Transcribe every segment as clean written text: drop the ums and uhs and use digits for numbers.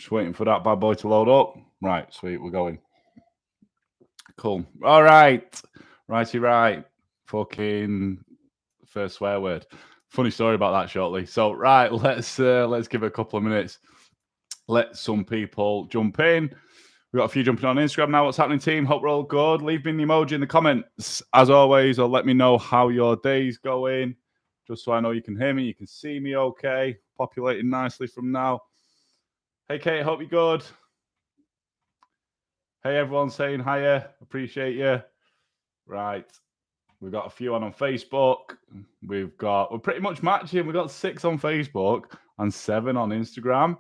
Just waiting for that bad boy to load up. Right, sweet, we're going. Cool. All right. Righty right. Fucking first swear word. Funny story about that shortly. So, right, let's give it a couple of minutes. Let some people jump in. We've got a few jumping on Instagram now. What's happening, team? Hope we're all good. Leave me an emoji in the comments, as always, or let me know how your day's going, just so I know you can hear me, you can see me okay. Populating nicely from now. Hey, Kate, hope you're good. Hey, everyone saying hiya. Appreciate you. Right. We've got a few on Facebook. We're pretty much matching. We've got 6 on Facebook and 7 on Instagram.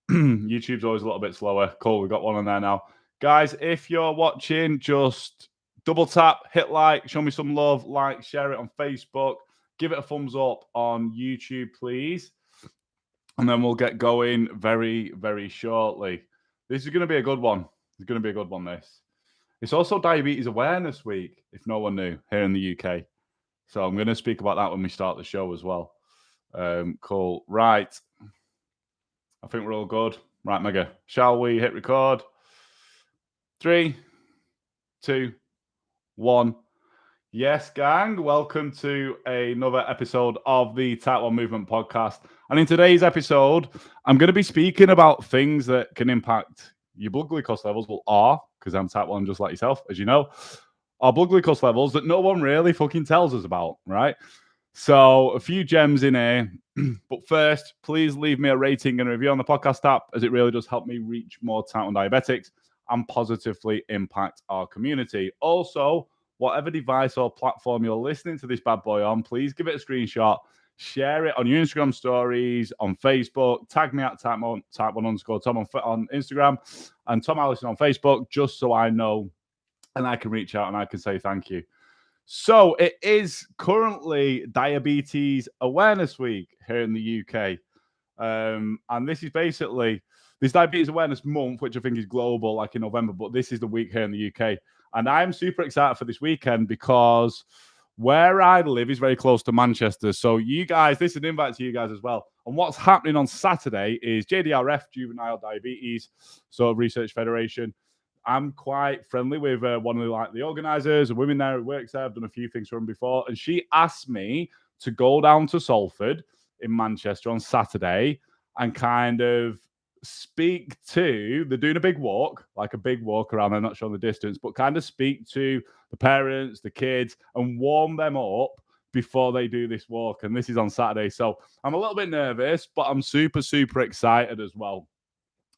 YouTube's always a little bit slower. Cool, we've got one on there now. Guys, if you're watching, just double tap, hit like, show me some love, like, share it on Facebook, give it a thumbs up on YouTube, please. And then we'll get going very, very shortly. This is going to be a good one. It's going to be a good one, this. It's also Diabetes Awareness Week, if no one knew, here in the UK. So I'm going to speak about that when we start the show as well. Cool. Right. I think we're all good. Right, Mega. Shall we hit record? 3, 2, 1. Yes, gang. Welcome to another episode of the Type 1 Movement podcast. And in today's episode, I'm going to be speaking about things that can impact your blood glucose levels. Well, are, because I'm Type 1 just like yourself, as you know, our blood glucose levels that no one really fucking tells us about, right? So a few gems in here. But first, please leave me a rating and review on the podcast app, as it really does help me reach more Type 1 diabetics and positively impact our community. Also, whatever device or platform you're listening to this bad boy on, please give it a screenshot, share it on your Instagram stories, on Facebook, tag me at Type1 _ Tom on Instagram, and Tom Allison on Facebook, just so I know and I can reach out and I can say thank you. So it is currently Diabetes Awareness Week here in the UK. And this is basically this Diabetes Awareness Month, which I think is global, like in November, but this is the week here in the UK. And I'm super excited for this weekend because where I live is very close to Manchester. So you guys, this is an invite to you guys as well. And what's happening on Saturday is JDRF, Juvenile Diabetes, so Research Federation. I'm quite friendly with one of the organisers, a woman there who works there. I've done a few things for them before. And she asked me to go down to Salford in Manchester on Saturday and kind of speak to, they're doing a big walk, like a big walk around, they're not showing the distance, but kind of speak to the parents, the kids, and warm them up before they do this walk. And this is on Saturday. So I'm a little bit nervous, but I'm super, super excited as well.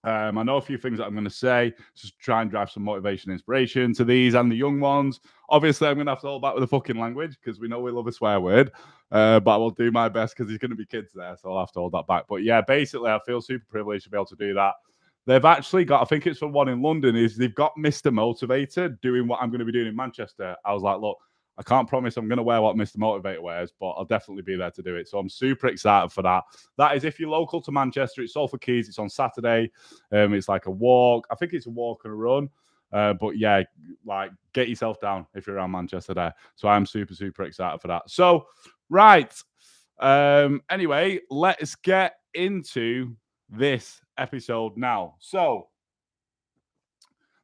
I know a few things that I'm going to say, just try and drive some motivation and inspiration to these and the young ones. Obviously, I'm going to have to hold back with the fucking language because we know we love a swear word, but I will do my best because there's going to be kids there, so I'll have to hold that back. But yeah, basically, I feel super privileged to be able to do that. They've actually got, I think it's for one in London, is they've got Mr. Motivator doing what I'm going to be doing in Manchester. I was like, look, I can't promise I'm going to wear what Mr. Motivator wears, but I'll definitely be there to do it. So I'm super excited for that. That is if you're local to Manchester. It's Salford Keys. It's on Saturday. It's like a walk. I think it's a walk and a run. But yeah, like get yourself down if you're around Manchester there. So I'm super, super excited for that. So, right. Anyway, let's get into this episode now. So,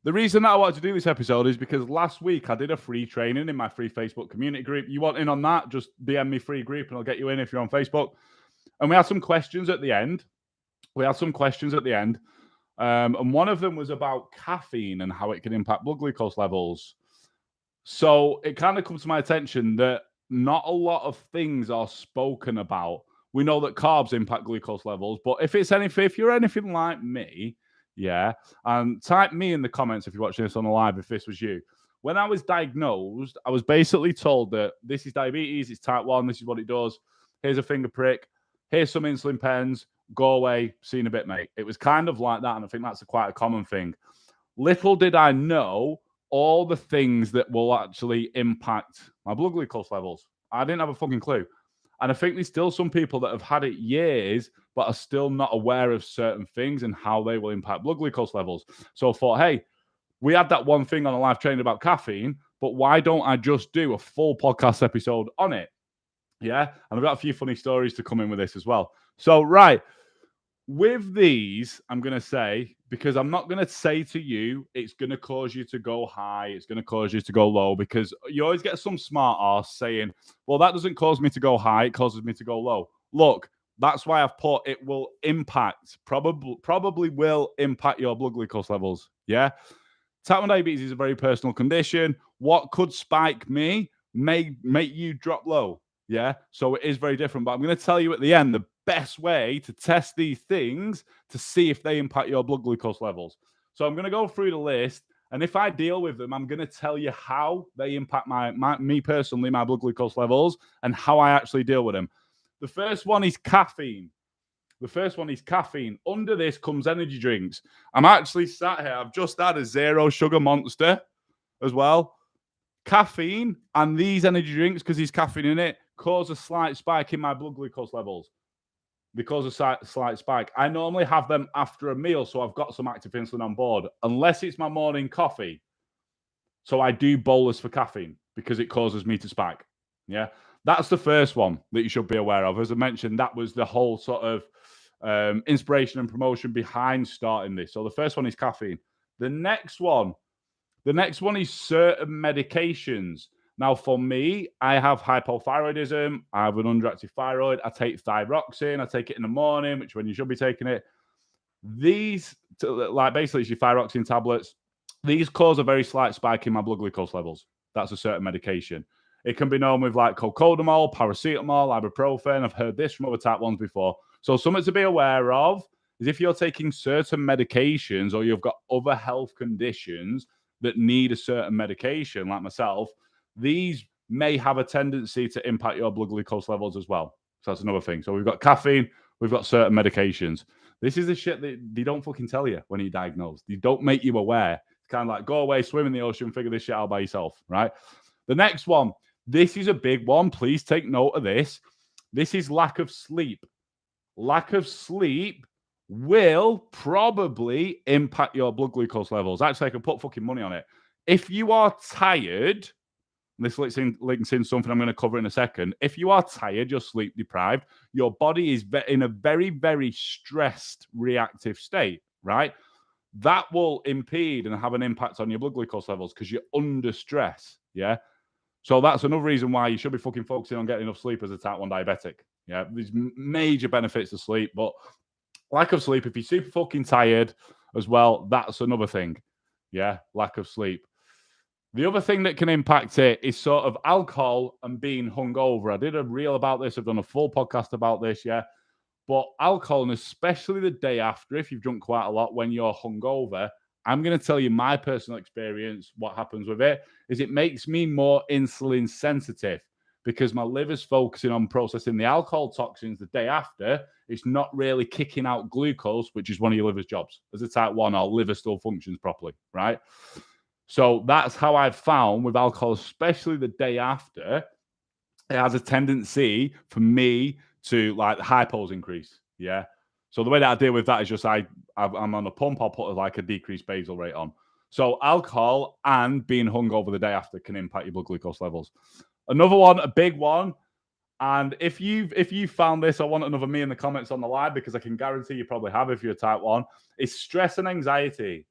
the reason that I wanted to do this episode is because last week I did a free training in my free Facebook community group. You want in on that? Just DM me free group and I'll get you in if you're on Facebook. And we had some questions at the end. And one of them was about caffeine and how it can impact blood glucose levels. So it kind of comes to my attention that not a lot of things are spoken about. We know that carbs impact glucose levels, but if you're anything like me, yeah, and type me in the comments if you're watching this on the live if this was you. When I was diagnosed, I was basically told that this is diabetes, it's type 1, this is what it does. Here's a finger prick, here's some insulin pens, go away, see you in a bit, mate. It was kind of like that, and I think that's quite a common thing. Little did I know all the things that will actually impact my blood glucose levels. I didn't have a fucking clue. And I think there's still some people that have had it years, but are still not aware of certain things and how they will impact blood glucose levels. So I thought, hey, we had that one thing on a live training about caffeine, but why don't I just do a full podcast episode on it? Yeah. And I've got a few funny stories to come in with this as well. So, right. With these, I'm going to say, because I'm not going to say to you, it's going to cause you to go high, it's going to cause you to go low, because you always get some smart arse saying, well, that doesn't cause me to go high, it causes me to go low. Look, that's why I've put it will impact, probably will impact your blood glucose levels. Yeah. Type 1 diabetes is a very personal condition. What could spike me may make you drop low. Yeah. So it is very different. But I'm going to tell you at the end the best way to test these things to see if they impact your blood glucose levels. So I'm going to go through the list. And if I deal with them, I'm going to tell you how they impact me personally, my blood glucose levels, and how I actually deal with them. The first one is caffeine. Under this comes energy drinks. I'm actually sat here. I've just had a 0 sugar Monster as well. Caffeine and these energy drinks, because there's caffeine in it, cause a slight spike in my blood glucose levels. They cause a slight spike. I normally have them after a meal, so I've got some active insulin on board, unless it's my morning coffee. So I do bolus for caffeine because it causes me to spike. Yeah, that's the first one that you should be aware of. As I mentioned, that was the whole sort of inspiration and promotion behind starting this. So the first one is caffeine. The next one is certain medications. Now, for me, I have hypothyroidism. I have an underactive thyroid. I take thyroxine. I take it in the morning, which when you should be taking it. These, like basically, it's your thyroxine tablets. These cause a very slight spike in my blood glucose levels. That's a certain medication. It can be known with like cocodamol, paracetamol, ibuprofen. I've heard this from other type 1s before. So something to be aware of is if you're taking certain medications or you've got other health conditions that need a certain medication, like myself, these may have a tendency to impact your blood glucose levels as well. So that's another thing. So we've got caffeine, we've got certain medications. This is the shit that they don't fucking tell you when you're diagnosed. They don't make you aware. It's kind of like, go away, swim in the ocean, figure this shit out by yourself, right? The next one, this is a big one. Please take note of this. This is lack of sleep. Lack of sleep will probably impact your blood glucose levels. Actually, I can put fucking money on it. If you are tired, this links in something I'm going to cover in a second. If you are tired, you're sleep deprived, your body is in a very, very stressed reactive state, right? That will impede and have an impact on your blood glucose levels because you're under stress, yeah? So that's another reason why you should be fucking focusing on getting enough sleep as a type 1 diabetic. Yeah, there's major benefits to sleep, but lack of sleep, if you're super fucking tired as well, that's another thing. Yeah, lack of sleep. The other thing that can impact it is sort of alcohol and being hungover. I did a reel about this. I've done a full podcast about this, yeah. But alcohol, and especially the day after, if you've drunk quite a lot when you're hungover, I'm going to tell you my personal experience. What happens with it is it makes me more insulin sensitive because my liver's focusing on processing the alcohol toxins the day after. It's not really kicking out glucose, which is one of your liver's jobs. As a type 1, our liver still functions properly, right? So that's how I've found with alcohol, especially the day after, it has a tendency for me to like hypos increase. Yeah. So the way that I deal with that is just I'm on a pump. I'll put like a decreased basal rate on. So alcohol and being hungover the day after can impact your blood glucose levels. Another one, a big one. And if you found this, I want another me in the comments on the live because I can guarantee you probably have if you're a type 1. Is stress and anxiety.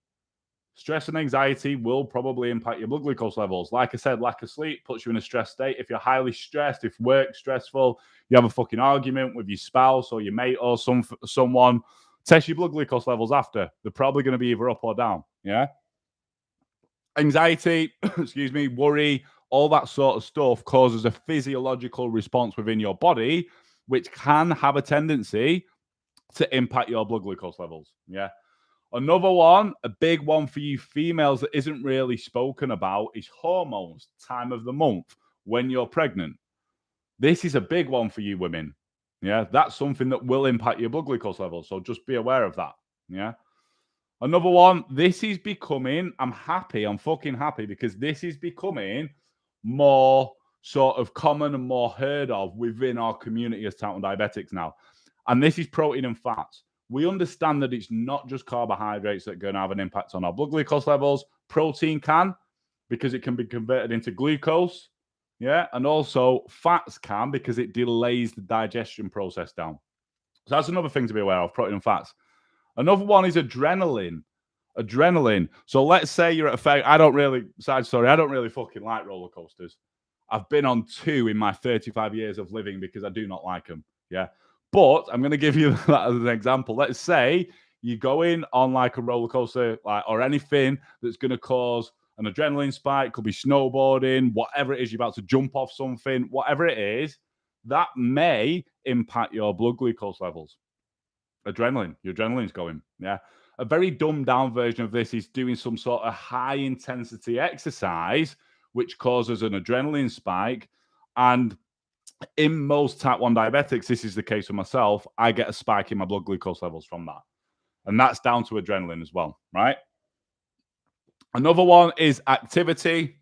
Stress and anxiety will probably impact your blood glucose levels. Like I said, lack of sleep puts you in a stressed state. If you're highly stressed, if work's stressful, you have a fucking argument with your spouse or your mate or someone, test your blood glucose levels after. They're probably going to be either up or down. Yeah. Anxiety, excuse me, worry, all that sort of stuff causes a physiological response within your body, which can have a tendency to impact your blood glucose levels. Yeah. Another one, a big one for you females that isn't really spoken about is hormones, time of the month, when you're pregnant. This is a big one for you women. Yeah, that's something that will impact your blood glucose levels. So just be aware of that. Yeah. Another one, this is becoming, I'm fucking happy because this is becoming more sort of common and more heard of within our community as type 1 diabetics now. And this is protein and fats. We understand that it's not just carbohydrates that are going to have an impact on our blood glucose levels. Protein can, because it can be converted into glucose. Yeah. And also fats can, because it delays the digestion process down. So that's another thing to be aware of, protein and fats. Another one is adrenaline. Adrenaline. So let's say you're at a fair. I don't really fucking like roller coasters. I've been on 2 in my 35 years of living because I do not like them. Yeah. But I'm going to give you that as an example. Let's say you go in on like a roller coaster, like, or anything that's going to cause an adrenaline spike, could be snowboarding, whatever it is, you're about to jump off something, whatever it is, that may impact your blood glucose levels. Adrenaline, your adrenaline's going. Yeah. A very dumbed down version of this is doing some sort of high intensity exercise, which causes an adrenaline spike. And in most type 1 diabetics, this is the case for myself, I get a spike in my blood glucose levels from that. And that's down to adrenaline as well, right? Another one is activity,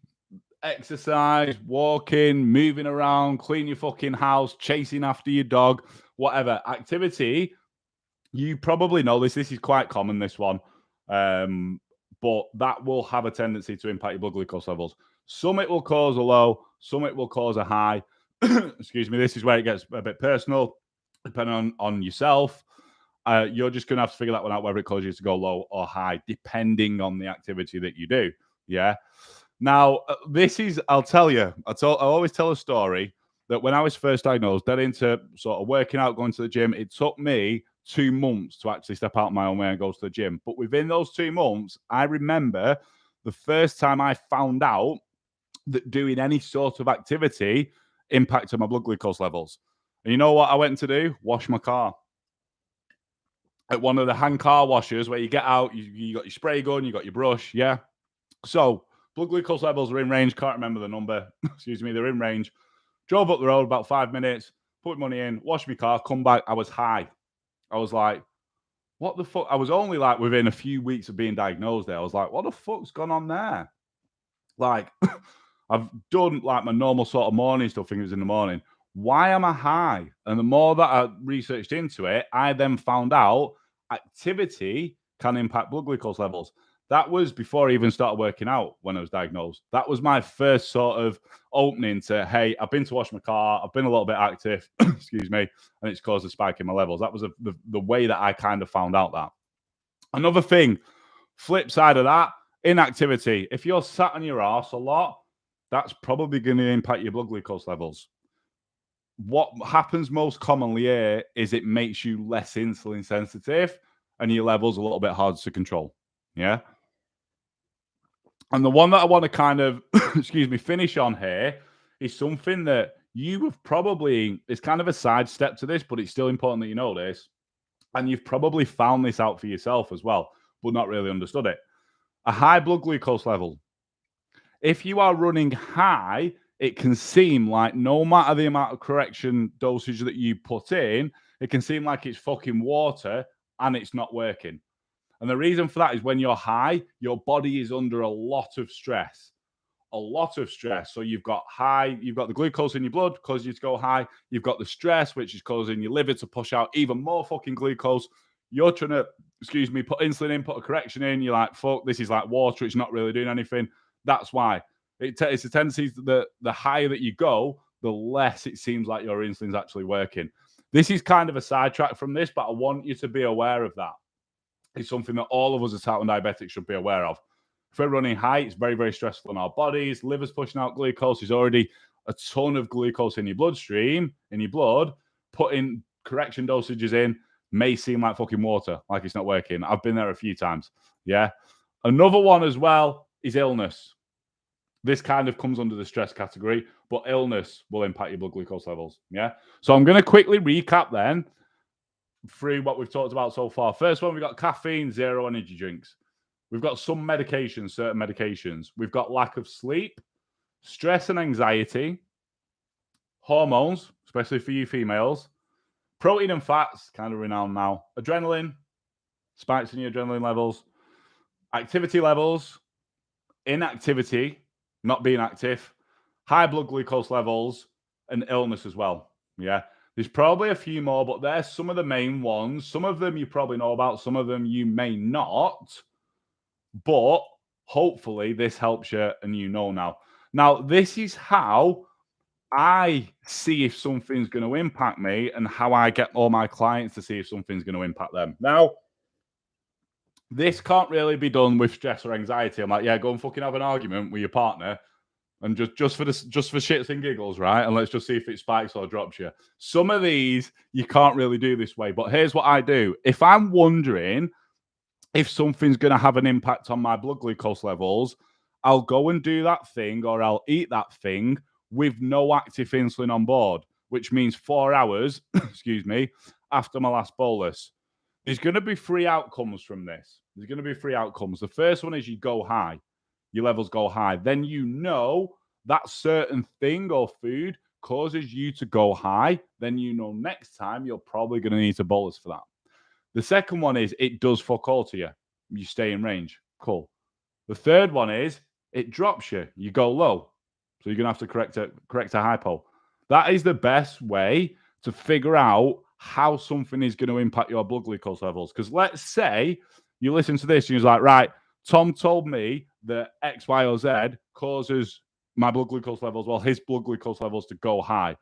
exercise, walking, moving around, clean your fucking house, chasing after your dog, whatever. Activity, you probably know this. This is quite common, this one. But that will have a tendency to impact your blood glucose levels. Some it will cause a low, some it will cause a high. Excuse me. This is where it gets a bit personal, depending on yourself. You're just going to have to figure that one out, whether it causes you to go low or high, depending on the activity that you do. Yeah. Now, this is, I'll tell you, I always tell a story that when I was first diagnosed, then into sort of working out, going to the gym, it took me 2 months to actually step out my own way and go to the gym. But within those 2 months, I remember the first time I found out that doing any sort of activity impacted my blood glucose levels. And you know what I went to do? Wash my car. At one of the hand car washers where you get out, you got your spray gun, you got your brush, yeah. So blood glucose levels are in range. Can't remember the number. Excuse me. They're in range. Drove up the road about 5 minutes, put money in, washed my car, come back. I was high. I was like, what the fuck? I was only like within a few weeks of being diagnosed there. I was like, what the fuck's gone on there? Like, I've done like my normal sort of morning stuff, I think it was in the morning. Why am I high? And the more that I researched into it, I then found out activity can impact blood glucose levels. That was before I even started working out when I was diagnosed. That was my first sort of opening to, hey, I've been to wash my car, I've been a little bit active, excuse me, and it's caused a spike in my levels. That was the way that I kind of found out that. Another thing, flip side of that, inactivity. If you're sat on your arse a lot, that's probably going to impact your blood glucose levels. What happens most commonly here is it makes you less insulin sensitive and your levels a little bit harder to control. Yeah. And the one that I want to kind of, excuse me, finish on here is something that you have probably, it's kind of a sidestep to this, but it's still important that you know this. And you've probably found this out for yourself as well, but not really understood it. A high blood glucose level. If you are running high, it can seem like no matter the amount of correction dosage that you put in, it can seem like it's fucking water and it's not working. And the reason for that is when you're high, your body is under a lot of stress. A lot of stress. So you've got the glucose in your blood causes you to go high. You've got the stress, which is causing your liver to push out even more fucking glucose. You're trying to, excuse me, put insulin in, put a correction in. You're like, fuck, this is like water. It's not really doing anything. That's why. It's a tendency that the higher that you go, the less it seems like your insulin's actually working. This is kind of a sidetrack from this, but I want you to be aware of that. It's something that all of us as type 1 diabetics should be aware of. If we're running high, it's very, very stressful on our bodies. Liver's pushing out glucose. There's already a ton of glucose in your bloodstream, in your blood. Putting correction dosages in may seem like fucking water, like it's not working. I've been there a few times. Yeah. Another one as well is illness. This kind of comes under the stress category, but illness will impact your blood glucose levels. Yeah. So I'm going to quickly recap then through what we've talked about so far. First one, we've got caffeine, zero energy drinks. We've got some medications, certain medications. We've got lack of sleep, stress and anxiety, hormones, especially for you females, protein and fats, kind of renowned now, adrenaline, spikes in your adrenaline levels, activity levels, inactivity, not being active, high blood glucose levels, and illness as well. Yeah. There's probably a few more, but there's some of the main ones. Some of them you probably know about, some of them you may not. But hopefully this helps you and you know now. Now, this is how I see if something's going to impact me and how I get all my clients to see if something's going to impact them. Now, this can't really be done with stress or anxiety. I'm like, yeah, go and fucking have an argument with your partner and just for shits and giggles, right? And let's just see if it spikes or drops you. Some of these you can't really do this way, but here's what I do. If I'm wondering if something's going to have an impact on my blood glucose levels, I'll go and do that thing or I'll eat that thing with no active insulin on board, which means 4 hours, excuse me, after my last bolus. There's going to be three outcomes from this. There's going to be three outcomes. The first one is you go high, your levels go high. Then you know that certain thing or food causes you to go high. Then you know next time you're probably going to need to bolus for that. The second one is it does fuck all to you. You stay in range. Cool. The third one is it drops you. You go low. So you're gonna have to correct a hypo. That is the best way to figure out how something is going to impact your blood glucose levels. Because let's say you listen to this and you're like, right, Tom told me that X, Y, or Z causes my blood glucose levels, well, his blood glucose levels to go high.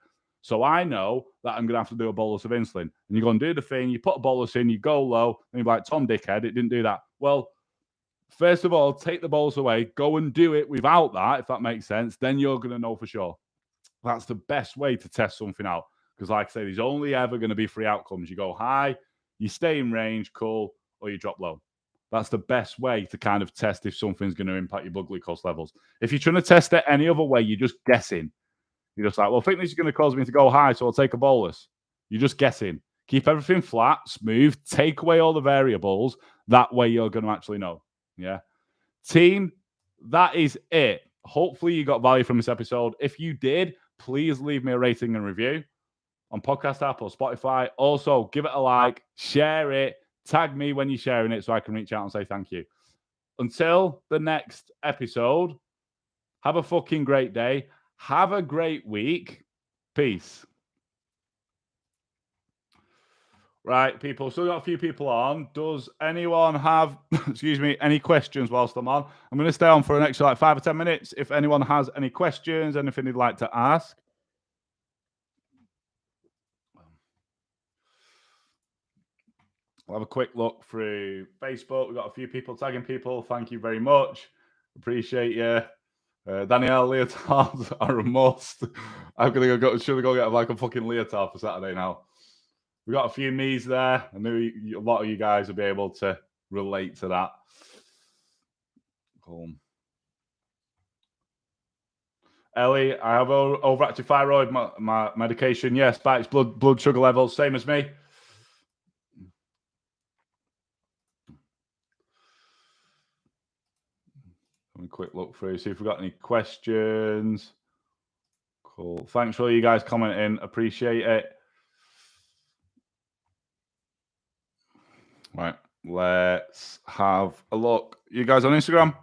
So I know that I'm going to have to do a bolus of insulin. And you go and do the thing, you put a bolus in, you go low, and you're like, Tom dickhead, it didn't do that. Well, first of all, take the bolus away, go and do it without that, if that makes sense. Then you're going to know for sure. That's the best way to test something out. Because like I say, there's only ever going to be three outcomes. You go high, you stay in range, cool, or you drop low. That's the best way to kind of test if something's going to impact your blood glucose levels. If you're trying to test it any other way, you're just guessing. You're just like, well, I think this is going to cause me to go high, so I'll take a bolus. You're just guessing. Keep everything flat, smooth, take away all the variables. That way you're going to actually know. Yeah. Team, that is it. Hopefully you got value from this episode. If you did, please leave me a rating and review on Podcast App or Spotify. Also, give it a like, share it, tag me when you're sharing it so I can reach out and say thank you. Until the next episode, have a fucking great day. Have a great week. Peace. Right, people. Still got a few people on. Does anyone have, excuse me, any questions whilst I'm on? I'm going to stay on for an extra 5 or 10 minutes. If anyone has any questions, anything they'd like to ask. I'll have a quick look through Facebook. We've got a few people tagging people. Thank you very much. Appreciate you. Danielle, leotards are a must. I'm going to go, should I go get like a fucking leotard for Saturday now? We got a few me's there. I knew a lot of you guys will be able to relate to that. Cool. Ellie, I have overactive thyroid. My medication, yes, spikes blood sugar levels, same as me. Have a quick look through, see if we've got any questions. Cool. Thanks for all you guys commenting. Appreciate it. Right, let's have a look. You guys on Instagram?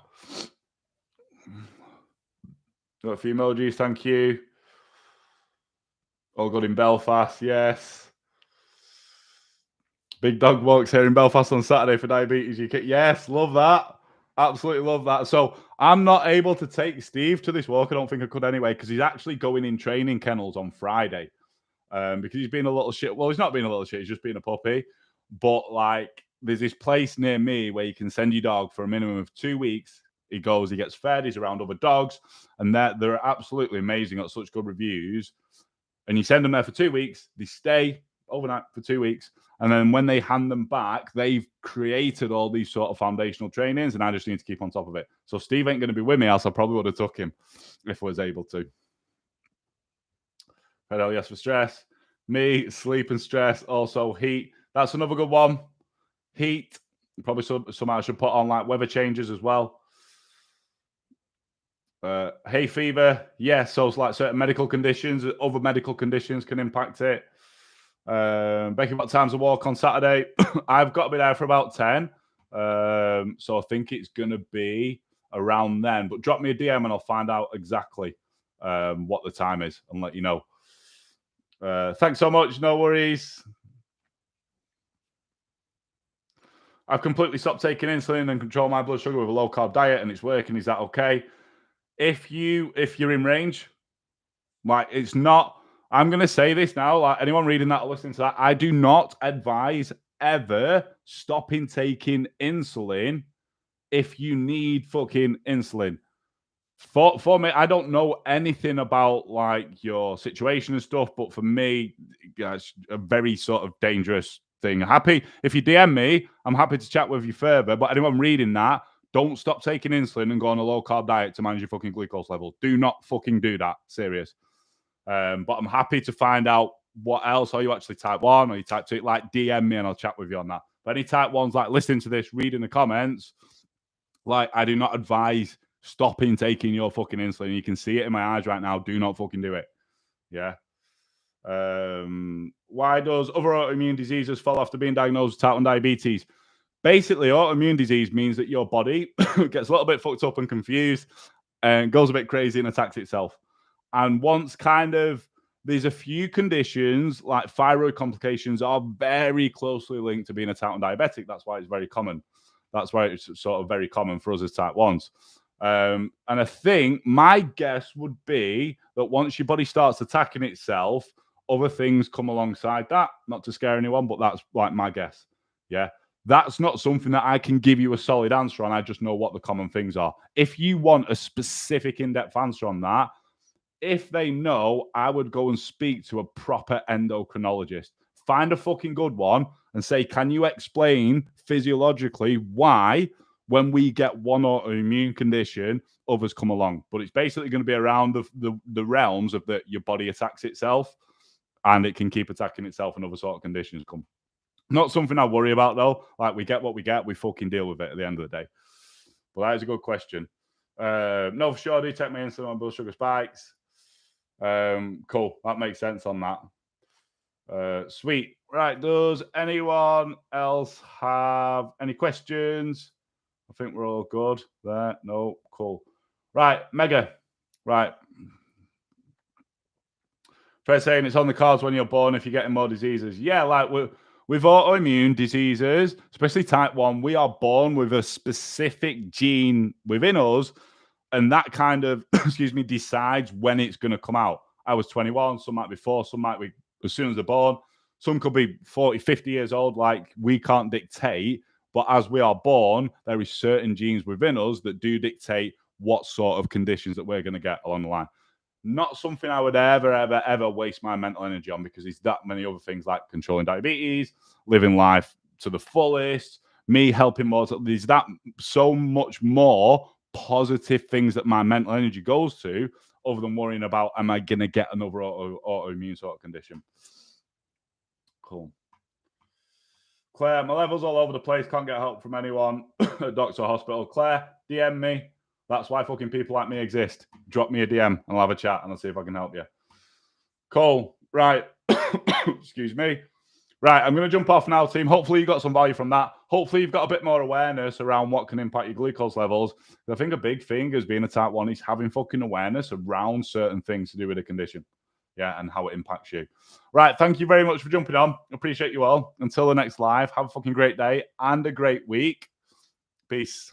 Got a few emojis, thank you. All good in Belfast, yes. Big Dog Walks here in Belfast on Saturday for Diabetes UK. Yes, love that. Absolutely love that. So I'm not able to take Steve to this walk. I don't think I could anyway, because he's actually going in training kennels on Friday. Because he's been a little shit. Well, he's not being a little shit. He's just being a puppy. But like, there's this place near me where you can send your dog for a minimum of 2 weeks. He goes, he gets fed, he's around other dogs, and they're absolutely amazing. Got such good reviews. And you send them there for 2 weeks. They stay overnight for 2 weeks. And then when they hand them back, they've created all these sort of foundational trainings, and I just need to keep on top of it. So Steve ain't going to be with me, else I probably would have took him if I was able to. Pedal, yes, for stress. Me, sleep and stress. Also, heat. That's another good one. Heat. Probably somehow I should put on like weather changes as well. Hay fever. Yes, so it's like certain medical conditions, other medical conditions can impact it. Becky, what time's the walk on Saturday? I've got to be there for about 10. So I think it's going to be around then. But drop me a DM and I'll find out exactly what the time is and let you know. Thanks so much. No worries. I've completely stopped taking insulin and control my blood sugar with a low carb diet, and it's working. Is that okay? If you're in range, Like, it's not. I'm going to say this now. Like, anyone reading that or listening to that, I do not advise ever stopping taking insulin if you need fucking insulin. For me, I don't know anything about like your situation and stuff, but for me, yeah, it's a very sort of dangerous thing. Happy if you DM me, I'm happy to chat with you further. But anyone reading that, don't stop taking insulin and go on a low carb diet to manage your fucking glucose level. Do not fucking do that. Serious. But I'm happy to find out what else. Are you actually type 1 or you type 2? Like, DM me and I'll chat with you on that. But any type 1s, like, listening to this, reading the comments, like, I do not advise stopping taking your fucking insulin. You can see it in my eyes right now. Do not fucking do it. Yeah. Why does other autoimmune diseases fall after being diagnosed with type 1 diabetes? Basically, autoimmune disease means that your body gets a little bit fucked up and confused and goes a bit crazy and attacks itself. And once kind of there's a few conditions like thyroid complications are very closely linked to being a type 1 diabetic. That's why it's very common. That's why it's sort of very common for us as type 1s. And I think my guess would be that once your body starts attacking itself, other things come alongside that. Not to scare anyone, but that's like my guess. Yeah. That's not something that I can give you a solid answer on. I just know what the common things are. If you want a specific in-depth answer on that, if they know, I would go and speak to a proper endocrinologist. Find a fucking good one and say, can you explain physiologically why when we get one autoimmune condition, others come along? But it's basically going to be around the realms of that your body attacks itself and it can keep attacking itself and other sort of conditions come. Not something I worry about though. Like, we get what we get, we fucking deal with it at the end of the day. But that is a good question. No, for sure, do take my insulin on blood sugar spikes. Cool. That makes sense on that. Sweet. Right. Does anyone else have any questions? I think we're all good there. No. Cool. Right. Mega. Right. Fred saying it's on the cards when you're born if you're getting more diseases. Yeah, like with autoimmune diseases, especially type 1, we are born with a specific gene within us, and that kind of, excuse me, decides when it's going to come out. I was 21, some might be 4, some might be as soon as they're born. Some could be 40, 50 years old. Like, we can't dictate, but as we are born, there is certain genes within us that do dictate what sort of conditions that we're going to get along the line. Not something I would ever waste my mental energy on, because there's that many other things like controlling diabetes, living life to the fullest, me helping more. There's that so much more positive things that my mental energy goes to, other than worrying about, am I going to get another autoimmune sort of condition? Cool. Claire, my level's all over the place. Can't get help from anyone, doctor or hospital. Claire, DM me. That's why fucking people like me exist. Drop me a DM and I'll have a chat and I'll see if I can help you. Cool. Right. Excuse me. Right. I'm going to jump off now, team. Hopefully you got some value from that. Hopefully you've got a bit more awareness around what can impact your glucose levels. I think a big thing as being a type 1 is having fucking awareness around certain things to do with a condition. Yeah, and how it impacts you. Right. Thank you very much for jumping on. Appreciate you all. Until the next live, have a fucking great day and a great week. Peace.